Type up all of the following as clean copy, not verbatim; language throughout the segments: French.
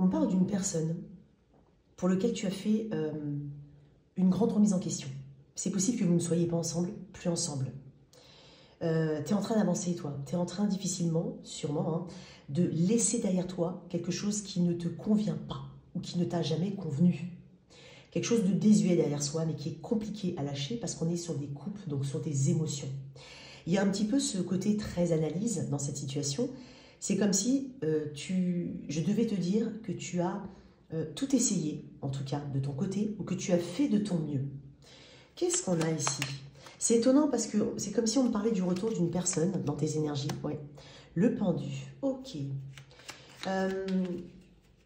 On me parle d'une personne pour laquelle tu as fait une grande remise en question. C'est possible que vous ne soyez pas ensemble, plus ensemble. Tu es en train d'avancer, toi. Tu es en train difficilement, sûrement, hein, de laisser derrière toi quelque chose qui ne te convient pas ou qui ne t'a jamais convenu. Quelque chose de désuet derrière soi, mais qui est compliqué à lâcher parce qu'on est sur des coupes, donc sur des émotions. Il y a un petit peu ce côté très analyse dans cette situation. C'est comme si je devais te dire que tu as tout essayé, en tout cas de ton côté, ou que tu as fait de ton mieux. Qu'est-ce qu'on a ici? C'est étonnant parce que c'est comme si on me parlait du retour d'une personne dans tes énergies. Ouais. Le pendu, ok.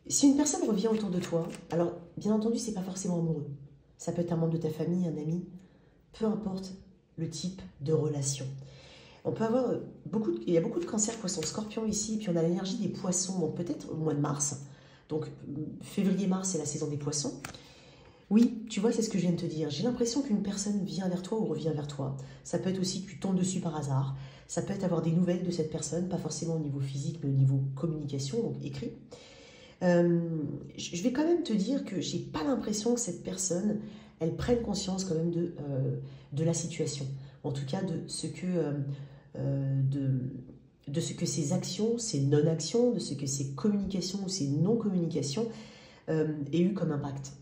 Si une personne revient autour de toi, alors bien entendu, c'est pas forcément amoureux. Ça peut être un membre de ta famille, un ami, peu importe le type de relation. On peut avoir il y a beaucoup de cancers poissons scorpion ici, puis on a l'énergie des poissons, donc peut-être au mois de mars. Donc février-mars, c'est la saison des poissons. Oui, tu vois, c'est ce que je viens de te dire. J'ai l'impression qu'une personne vient vers toi ou revient vers toi. Ça peut être aussi que tu tombes dessus par hasard. Ça peut être avoir des nouvelles de cette personne, pas forcément au niveau physique, mais au niveau communication, donc écrit. Je vais quand même te dire que j'ai pas l'impression que cette personne, elle prenne conscience quand même de la situation. En tout cas, de ce que ses actions, ses non-actions, de ce que ses communications ou ses non-communications aient eu comme impact.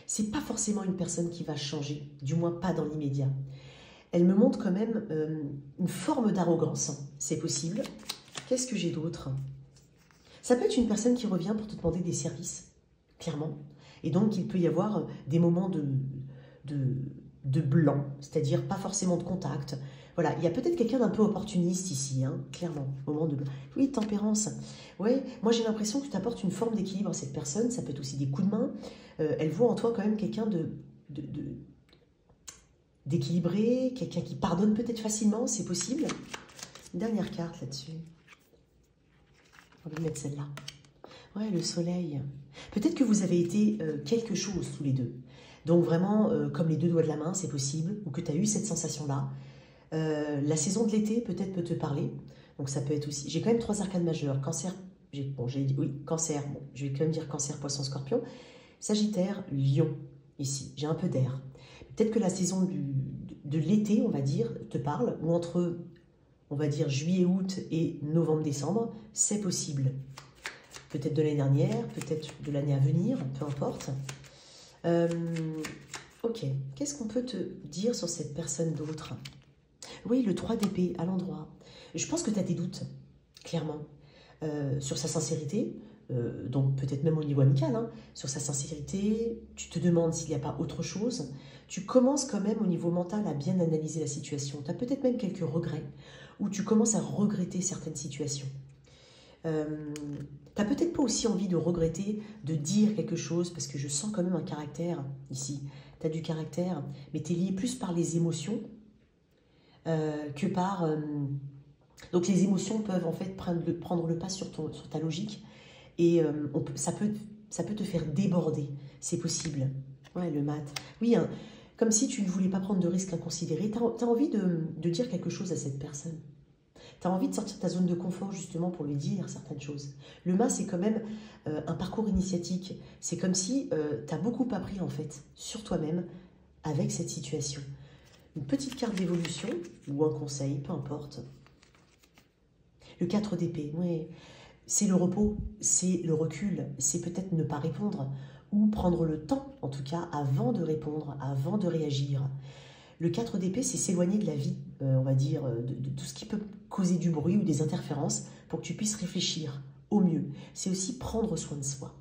C'est pas forcément une personne qui va changer, du moins pas dans l'immédiat. Elle me montre quand même une forme d'arrogance, c'est possible. Qu'est-ce que j'ai d'autre? Ça peut être une personne qui revient pour te demander des services, clairement. Et donc, il peut y avoir des moments de blanc, c'est-à-dire pas forcément de contact. Voilà, il y a peut-être quelqu'un d'un peu opportuniste ici, hein, clairement, moment de blanc. Oui, tempérance. Ouais, moi j'ai l'impression que tu apportes une forme d'équilibre à cette personne, ça peut être aussi des coups de main. Elle voit en toi quand même quelqu'un d'équilibré, quelqu'un qui pardonne peut-être facilement, c'est possible. Une dernière carte là-dessus. On va mettre celle-là. Ouais, le soleil. Peut-être que vous avez été quelque chose tous les deux. Donc vraiment, comme les deux doigts de la main, c'est possible. Ou que tu as eu cette sensation-là. La saison de l'été, peut-être peut te parler. Donc ça peut être aussi... J'ai quand même 3 arcanes majeures. Cancer, bon, j'ai dit oui, cancer. Bon, je vais quand même dire cancer, poisson, scorpion. Sagittaire, lion, ici. J'ai un peu d'air. Peut-être que la saison de l'été, on va dire, te parle. Ou entre... on va dire juillet, août et novembre, décembre, c'est possible. Peut-être de l'année dernière, peut-être de l'année à venir, peu importe. Ok, qu'est-ce qu'on peut te dire sur cette personne d'autre? Oui, le 3 d'épée à l'endroit. Je pense que tu as des doutes, clairement, sur sa sincérité, donc peut-être même au niveau amical, hein, sur sa sincérité, tu te demandes s'il n'y a pas autre chose. Tu commences quand même au niveau mental à bien analyser la situation. Tu as peut-être même quelques regrets, ou tu commences à regretter certaines situations. Tu n'as peut-être pas aussi envie de regretter, de dire quelque chose, parce que je sens quand même un caractère ici. Tu as du caractère, mais tu es lié plus par les émotions que par... donc les émotions peuvent en fait prendre le pas sur ta logique, et ça peut te faire déborder, c'est possible. Ouais, le mat. Oui, hein, comme si tu ne voulais pas prendre de risques inconsidérés. Tu as envie de dire quelque chose à cette personne. Tu as envie de sortir de ta zone de confort justement pour lui dire certaines choses. Le mât, c'est quand même un parcours initiatique. C'est comme si tu as beaucoup appris en fait sur toi-même avec cette situation. Une petite carte d'évolution ou un conseil, peu importe. Le 4 d'épée, oui. C'est le repos, c'est le recul, c'est peut-être ne pas répondre ou prendre le temps, en tout cas, avant de répondre, avant de réagir. Le 4 d'épée, c'est s'éloigner de la vie, on va dire, de tout ce qui peut causer du bruit ou des interférences pour que tu puisses réfléchir au mieux. C'est aussi prendre soin de soi.